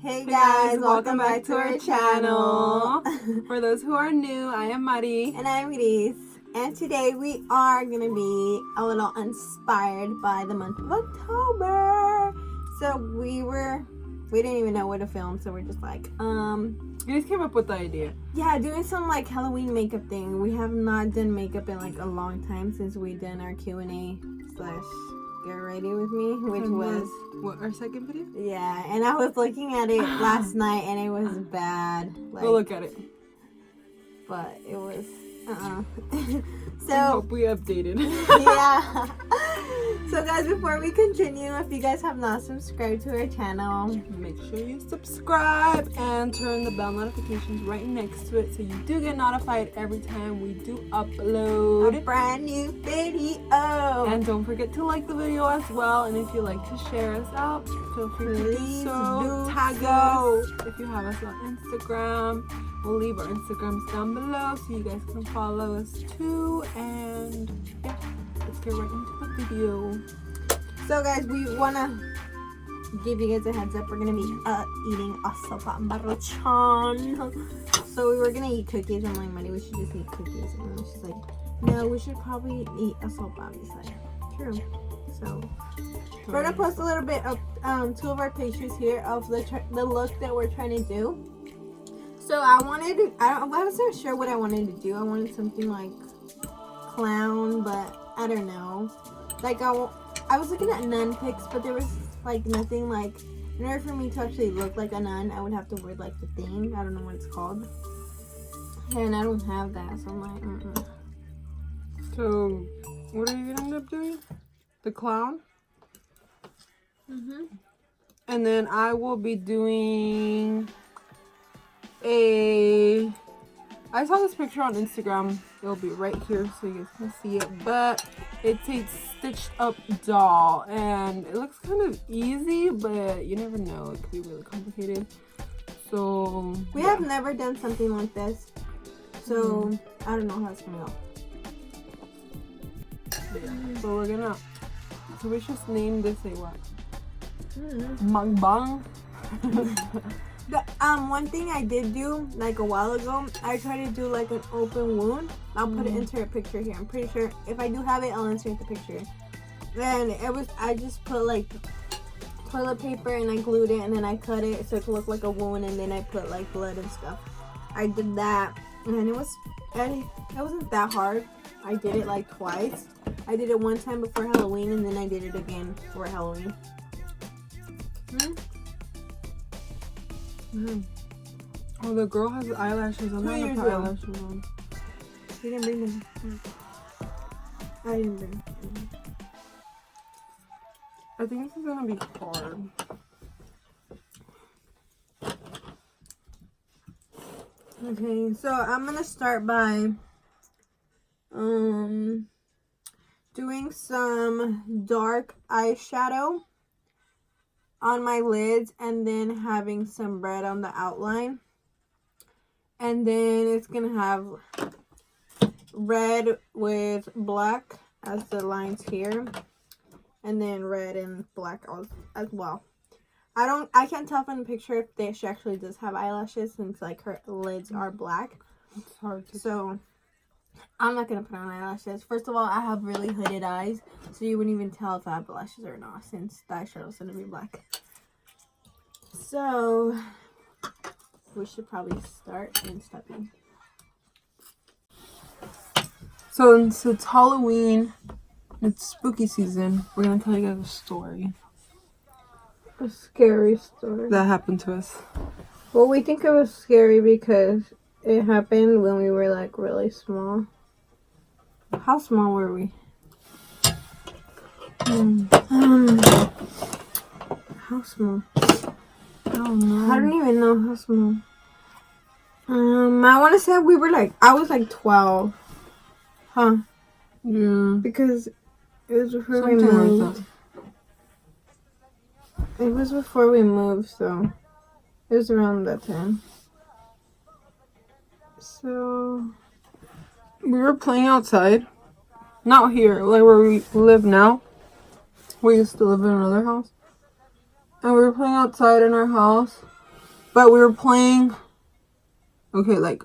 Hey guys, welcome back to our channel. For those who are new, I am Mari. And I'm Gris. And today we are going to be a little inspired by the month of October. So we didn't even know what to film, so we're just like, You just came up with the idea. yeah, doing some like Halloween makeup thing. We have not done makeup in like a long time since we done our Q&A / Get Ready With Me, which was... What, our second video? Yeah, and I was looking at it last night and it was bad. Like, Go look at it. But it was, So, I hope we updated. Yeah. So guys, before we continue, if you guys have not subscribed to our channel, make sure you subscribe and turn the bell notifications right next to it so you do get notified every time we do upload a brand new video. And don't forget to like the video as well. And if you like to share us out, feel free to do so. Tag us if you have us on Instagram. We'll leave our Instagrams down below so you guys can follow us too. And yeah, let's get right into the video. So guys, we want to give you guys a heads up. We're going to be eating a sopa maruchan. So we were going to eat cookies. I'm like, Money, we should just eat cookies. And she's like, no, we should probably eat a sopa. I was like, true. So we're going to post a little bit of two of our pictures here of the look that we're trying to do. So I wasn't sure what I wanted to do. I wanted something like clown, but I don't know. Like I was looking at nun pics, but there was like nothing like, in order for me to actually look like a nun, I would have to wear like the thing. I don't know what it's called. And I don't have that, so I'm like, So, what are you gonna end up doing? The clown? And then I will be doing I saw this picture on Instagram. It'll be right here so you guys can see it. But it's a stitched up doll. And it looks kind of easy, but you never know. It could be really complicated. So we have never done something like this. So I don't know how it's gonna go. Yeah. So we should name this a what? Mukbang. One thing I did do like a while ago, I tried to do like an open wound. I'll put it into a picture here. I'm pretty sure if I do have it, I'll insert the picture. And I just put like toilet paper and I glued it and then I cut it so it could look like a wound, and then I put like blood and stuff. I did that and it wasn't that hard. I did it like twice. I did it one time before Halloween and then I did it again for Halloween. Oh, the girl has eyelashes on. I have eyelashes on. You didn't bring them. I didn't bring them. I think this is gonna be hard. Okay, so I'm gonna start by doing some dark eyeshadow on my lids and then having some red on the outline, and then it's gonna have red with black as the lines here, and then red and black as well. I can't tell from the picture if she actually does have eyelashes since like her lids are black. It's hard to so I'm not gonna put on eyelashes. First of all, I have really hooded eyes, so you wouldn't even tell if I have lashes or not since the eyeshadow's gonna be black. So we should probably start and stop in. So since it's Halloween, it's spooky season, we're gonna tell you guys a story. A scary story that happened to us. Well, we think it was scary because it happened when we were like really small. How small were we? How small? I don't know. I don't even know how small. I want to say I was like 12. Huh? Yeah. Because it was before we moved. It was before we moved, so it was around that time. So we were playing outside. Not here, like where we live now. We used to live in another house. And we were playing outside in our house. but we were playing. Okay, like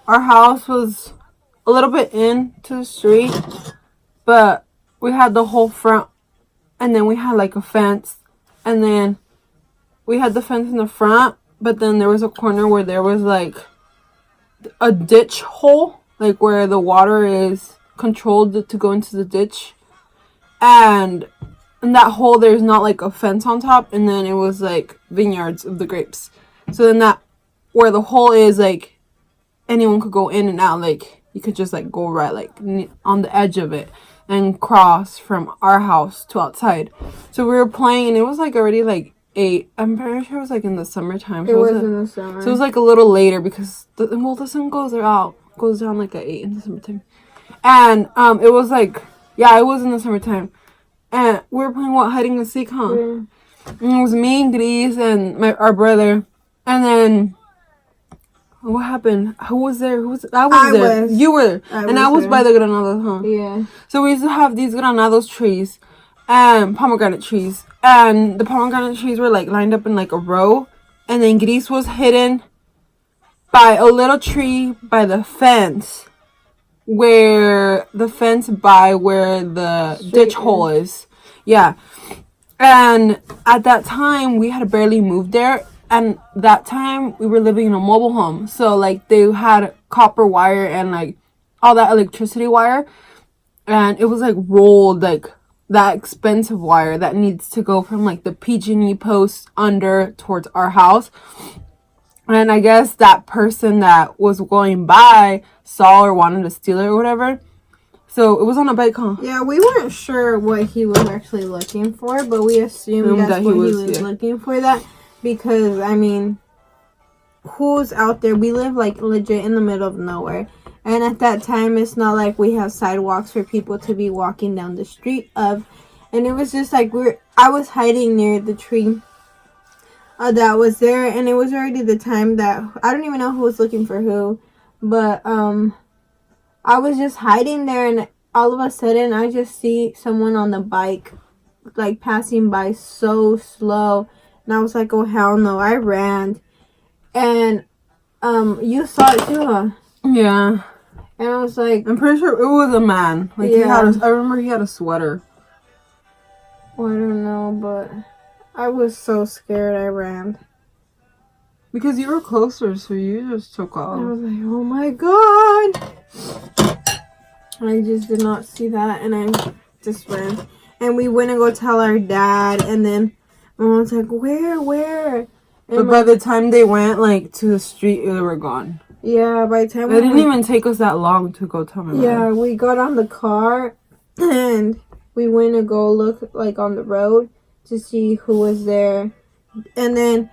our house was a little bit into the street, but we had the whole front, and then we had like a fence, and then we had the fence in the front, but then there was a corner where there was like a ditch hole, like where the water is controlled to go into the ditch, and in that hole there's not like a fence on top, and then it was like vineyards of the grapes. So then that where the hole is, like anyone could go in and out, like you could just like go right like on the edge of it and cross from our house to outside. So we were playing, and it was like already like 8. I'm pretty sure it was like in the summertime. So it was in the summer. So it was like a little later because the sun goes down like at 8 in the summertime. And it was like, yeah, it was in the summertime. And we were playing hide and seek, huh? Yeah. And it was me, Gris, and our brother. And then what happened? Who was there? I was there. You were. I was by the granados, huh? Yeah. So we used to have these granados trees and pomegranate trees. And the pomegranate trees were like lined up in like a row. And then Gris was hidden by a little tree by the fence. Where the ditch hole is. Yeah. And at that time, we had barely moved there. And that time, we were living in a mobile home. So, like, they had copper wire and, like, all that electricity wire. And it was, like, rolled, like, that expensive wire that needs to go from, like, the PG&E post under towards our house. And I guess that person that was going by saw or wanted to steal it or whatever. So it was on a bike, huh? Yeah, we weren't sure what he was actually looking for, but we assumed that's what he was looking for. That because, I mean, who's out there? We live like legit in the middle of nowhere. And at that time, it's not like we have sidewalks for people to be walking down the street of. And it was just like I was hiding near the tree that was there, and it was already the time that I don't even know who was looking for who, but I was just hiding there, and all of a sudden I just see someone on the bike like passing by so slow, and I was like, oh hell no. I ran, and you saw it too, huh? Yeah. And I was like, I'm pretty sure it was a man. Like, yeah. I remember he had a sweater. Well, I don't know, but I was so scared I ran. Because you were closer, so you just took off. I was like, oh my god. I just did not see that, and I just ran. And we went and go tell our dad, and then Mom was like, where? And but by the time they went, like, to the street, they were gone. Yeah, by the time it didn't even take us that long to go tell my mom. Yeah, we got on the car, and we went to go look, like, on the road to see who was there. And then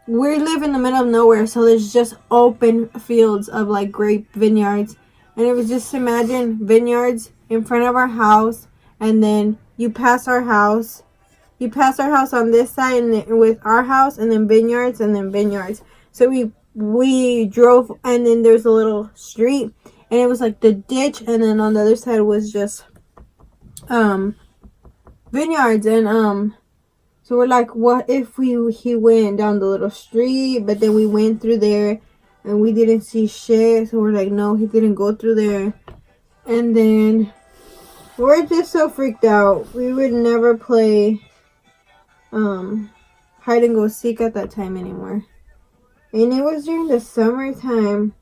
we live in the middle of nowhere, so there's just open fields of like grape vineyards, and it was just, imagine vineyards in front of our house, and then you pass our house on this side, and then with our house, and then vineyards, so we drove, and then there's a little street, and it was like the ditch, and then on the other side was just vineyards. And so we're like, what if he went down the little street, but then we went through there and we didn't see shit. So we're like, no, he didn't go through there. And then we're just so freaked out. We would never play hide and go seek at that time anymore. And it was during the summertime,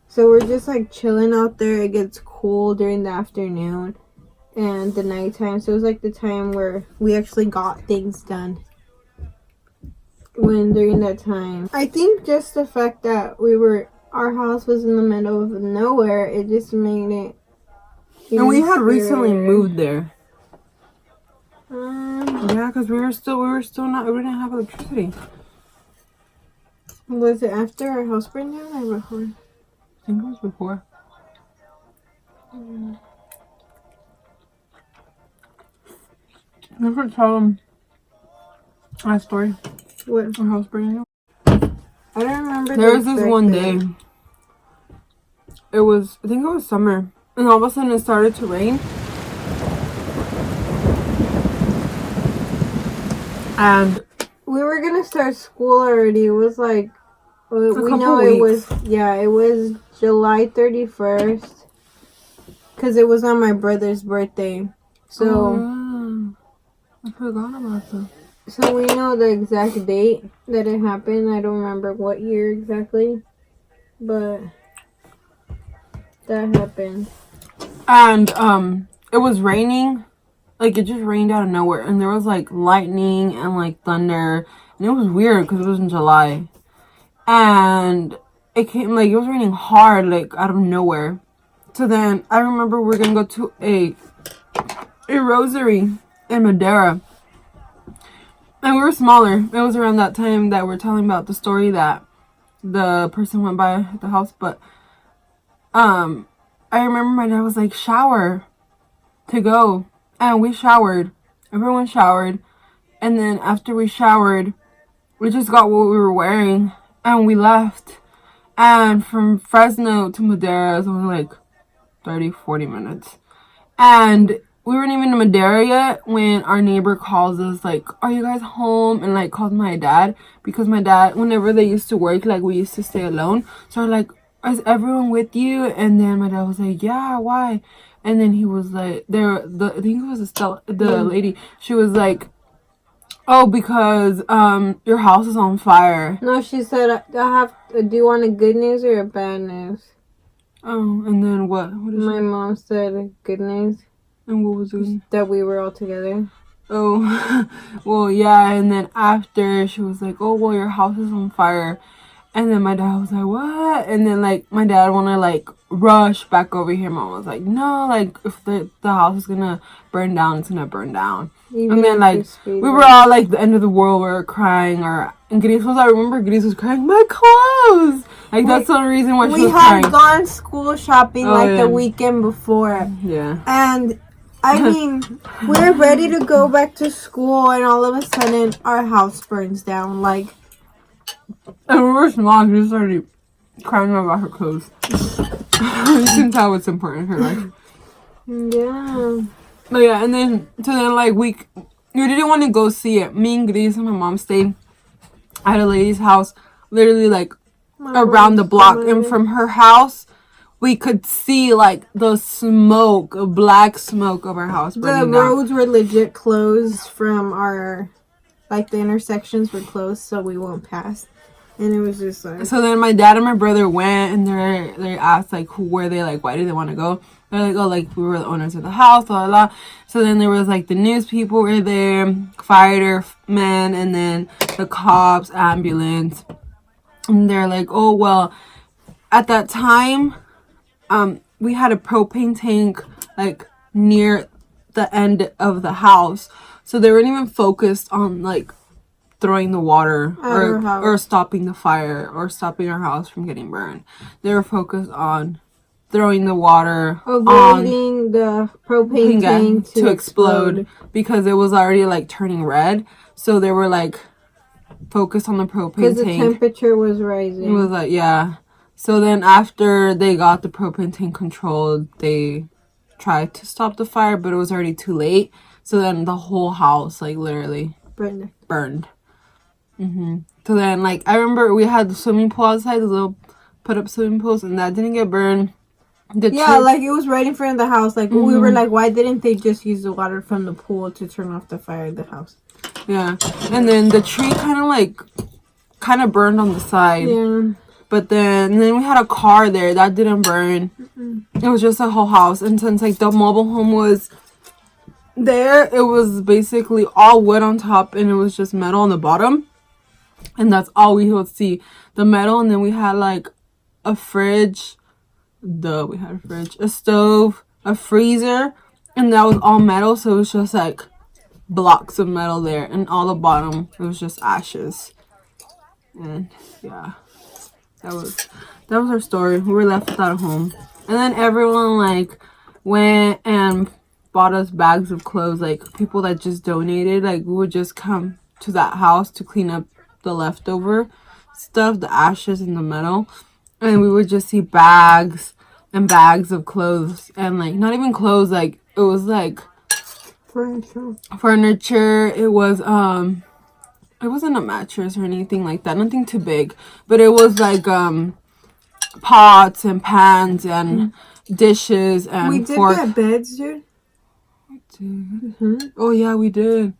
so we're just like chilling out there. It gets cool during the afternoon and the nighttime, so it was like the time where we actually got things done during that time. I think just the fact that our house was in the middle of nowhere, it just made it and we had recently moved there. Yeah, because we didn't have electricity. Was it after our house burned down or before? I think it was before. Never tell them my story. What? Our house burning down. I don't remember. There was this one day. I think it was summer, and all of a sudden it started to rain. And we were gonna start school already. It was like We know it was July 31st. Because it was on my brother's birthday. So, I forgot about that. So we know the exact date that it happened. I don't remember what year exactly. But that happened. And it was raining. Like, it just rained out of nowhere. And there was, like, lightning and, like, thunder. And it was weird because it was in July. And it came, like, it was raining hard, like, out of nowhere. So then I remember we were going to go to a rosary in Madeira. And we were smaller. It was around that time that we're telling about the story that the person went by the house. But I remember my dad was like, shower to go. And we showered. Everyone showered. And then after we showered, we just got what we were wearing. And we left. And from Fresno to Madeira, it was only like 30, 40 minutes. And we weren't even in Madeira yet when our neighbor calls us, like, are you guys home? And, like, called my dad. Because my dad, whenever they used to work, like, we used to stay alone. So, like, is everyone with you? And then my dad was like, yeah, why? And then he was like, I think it was the lady. She was like, oh, because your house is on fire. No, she said, do you want a good news or a bad news? Oh, and then what? My mom said good news. And what was it? That we were all together. Oh, well, yeah. And then after, she was like, oh, well, your house is on fire. And then my dad was like, what? And then, like, my dad wanted to, like, rush back over here. Mom was like, no, like, if the house is going to burn down, it's going to burn down. Even and then, like, we were all, like, the end of the world. We were crying. And Gris I remember Gris was crying, my clothes! Like, that's the only reason why she was crying. We had gone school shopping, the weekend before. Yeah. And, I mean, we were ready to go back to school, and all of a sudden, our house burns down, like... And we were small, she started crying about her clothes. You can tell what's important in her life. Yeah. But yeah, and then, so then, like, we didn't want to go see it. Me and Gris and my mom stayed at a lady's house, literally, like, around the block. And from her house, we could see, like, the smoke, black smoke of our house burning The roads were legit closed from our, like, the intersections were closed, so we won't pass. And it was just like... So then my dad and my brother went, and they asked, like, why did they want to go? They're like, oh, like, we were the owners of the house, blah, blah, blah. So then there was, like, the news people were there, firemen, and then the cops, ambulance. And they're like, oh, well, at that time, we had a propane tank, like, near the end of the house. So they weren't even focused on, like, throwing the water or stopping the fire or stopping our house from getting burned. They were focused on throwing the water, avoiding the propane tank to explode because it was already, like, turning red. So they were, like, focused on the propane tank because the temperature was rising. It was like, yeah. So then after they got the propane tank controlled, they tried to stop the fire, but it was already too late. So then the whole house, like, literally burned. So then, like, I remember we had the swimming pool outside, the little put-up swimming pools, and that didn't get burned. Like, it was right in front of the house. Like, we were like, why didn't they just use the water from the pool to turn off the fire in the house? Yeah. And then the tree kind of burned on the side. Yeah. But then we had a car there. That didn't burn. It was just a whole house. And since, like, the mobile home was there, it was basically all wood on top, and it was just metal on the bottom. And that's all we would see. The metal, and then we had, like, a fridge. We had a fridge. A stove. A freezer. And that was all metal, so it was just, like, blocks of metal there. And all the bottom, it was just ashes. And, yeah. That was our story. We were left without a home. And then everyone, like, went and bought us bags of clothes. Like, people that just donated, like, we would just come to that house to clean up the leftover stuff, the ashes and the metal, and we would just see bags and bags of clothes, and, like, not even clothes, like, it was like furniture. It was It wasn't a mattress or anything like that. Nothing too big. But it was like pots and pans and dishes and We did forks. get beds, dude. Oh yeah, we did.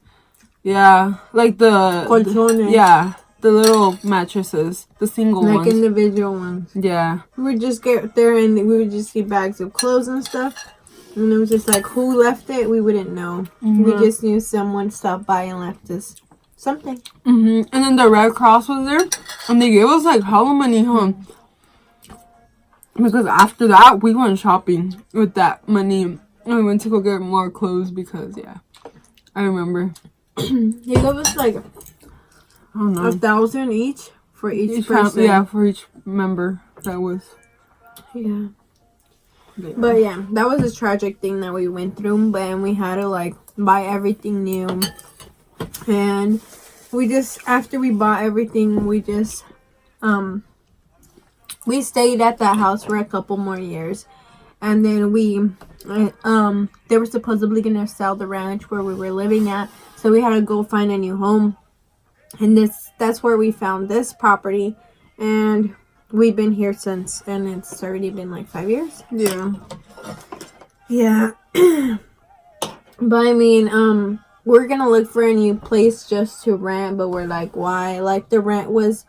Yeah, like the Colchones. yeah, the little mattresses, the single Like ones. individual ones. Yeah. We would just get there and we would just see bags of clothes and stuff. And it was just like, who left it? We wouldn't know. We just knew someone stopped by and left us something. And then the Red Cross was there, and they gave us like hella money, because after that we went shopping with that money, and we went to go get more clothes because I remember. They gave us like I don't know. 1,000 each for each person. Yeah, for each member. That was. Yeah. But yeah, that was a tragic thing that we went through. But we had to like buy everything new. And we just, after we bought everything, we just, we stayed at that house for a couple more years. And then they were supposedly going to sell the ranch where we were living at. So we had to go find a new home. And that's where we found this property. And we've been here since, and it's already been like 5 years. Yeah. Yeah. But I mean, we're gonna look for a new place just to rent, but we're like, why? Like the rent was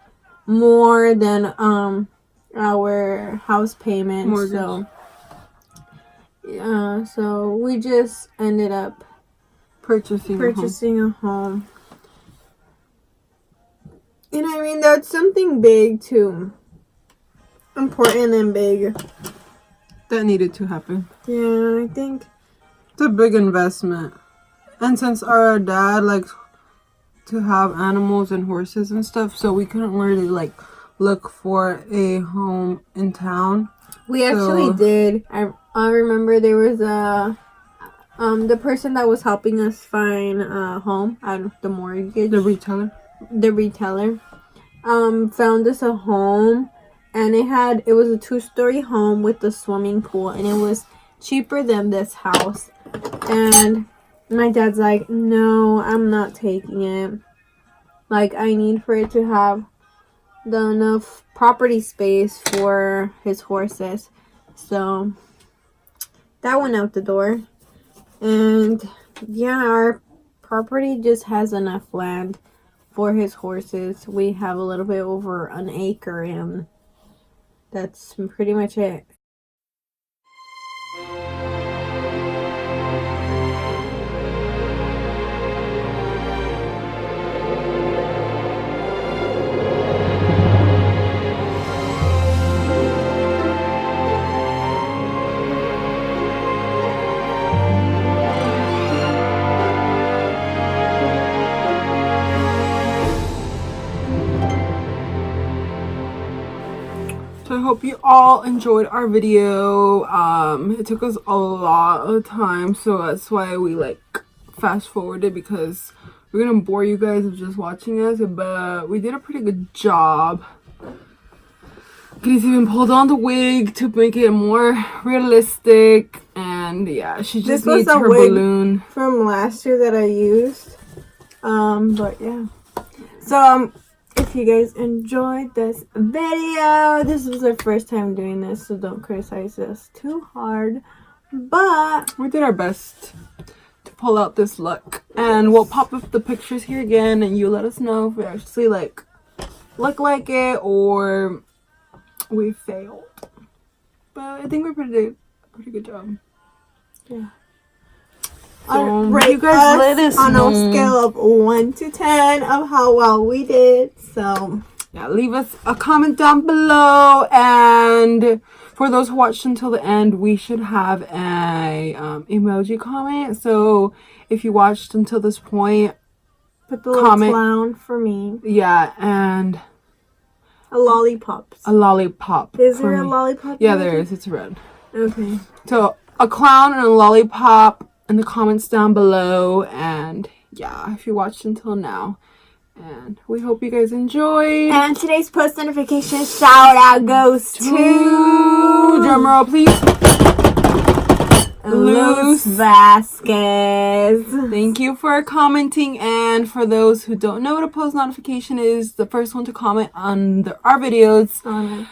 more than our house payment. Mortgage. So we just ended up purchasing a home. And I mean, that's something big too. Important and big. That needed to happen. Yeah, I think It's a big investment. And since our dad likes to have animals and horses and stuff, so we couldn't really like look for a home in town. we actually did. I remember there was the person that was helping us find a home at the mortgage. The retailer. The retailer found us a home, and it was a 2-story home with a swimming pool, and it was cheaper than this house. And my dad's like, no, I'm not taking it. Like, I need for it to have enough property space for his horses. So that went out the door. And yeah, our property just has enough land for his horses. We have a little bit over an acre, and that's pretty much it. So I hope you all enjoyed our video. It took us a lot of time, so that's why we like fast forwarded, because we're gonna bore you guys with just watching us, but we did a pretty good job. Gris even pulled on the wig to make it more realistic, and yeah, she just needs her balloon from last year that I used. But yeah. So if you guys enjoyed this video, this was our first time doing this, so don't criticize us too hard. But we did our best to pull out this look, and we'll pop up the pictures here again, and you let us know if we actually like look like it or we failed. But I think we did a pretty good job. Yeah. So rate you guys let us on know. a scale of 1 to 10 of how well we did. So yeah, leave us a comment down below, and for those who watched until the end, we should have a emoji comment. So if you watched until this point, put the little clown for me. Yeah, and a lollipop. A lollipop. Is there a lollipop? Yeah, there is. It's red. Okay. So a clown and a lollipop in the comments down below, and yeah, if you watched until now, and we hope you guys enjoyed. And today's post notification shout out goes to drumroll please, Luz Vasquez. Thank you for commenting, and for those who don't know what a post notification is, the first one to comment on our videos.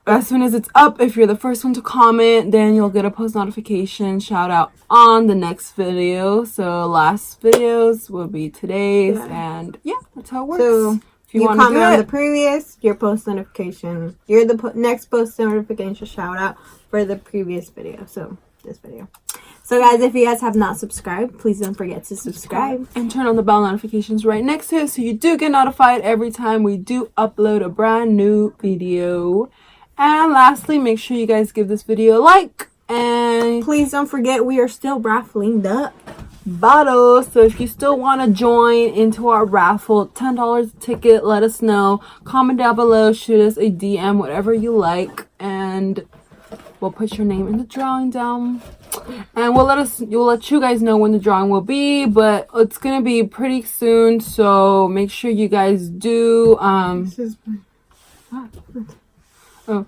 As soon as it's up, if you're the first one to comment, then you'll get a post notification shout out on the next video. So last videos will be today's, and yeah, that's how it works. So if you want comment to on the previous, your post notification, you're the next post notification shout out for the previous video. So this video. So guys, if you guys have not subscribed, please don't forget to subscribe and turn on the bell notifications right next to it, so you do get notified every time we do upload a brand new video. And lastly, make sure you guys give this video a like, and please don't forget we are still raffling the bottle. So if you still want to join into our raffle, $10 a ticket, let us know. Comment down below, shoot us a DM, whatever you like, and we'll put your name in the drawing down. And we'll let you guys know when the drawing will be, but it's gonna be pretty soon. So make sure you guys do Oh,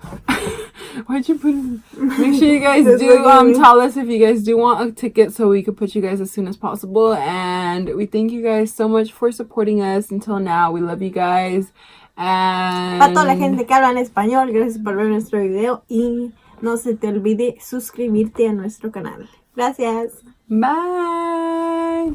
why'd you put it? Make sure you guys do tell us if you guys do want a ticket, so we could put you guys as soon as possible. And we thank you guys so much for supporting us until now. We love you guys. And para toda la gente que habla en español, gracias por ver nuestro video y no se te olvide suscribirte a nuestro canal. Gracias. Bye.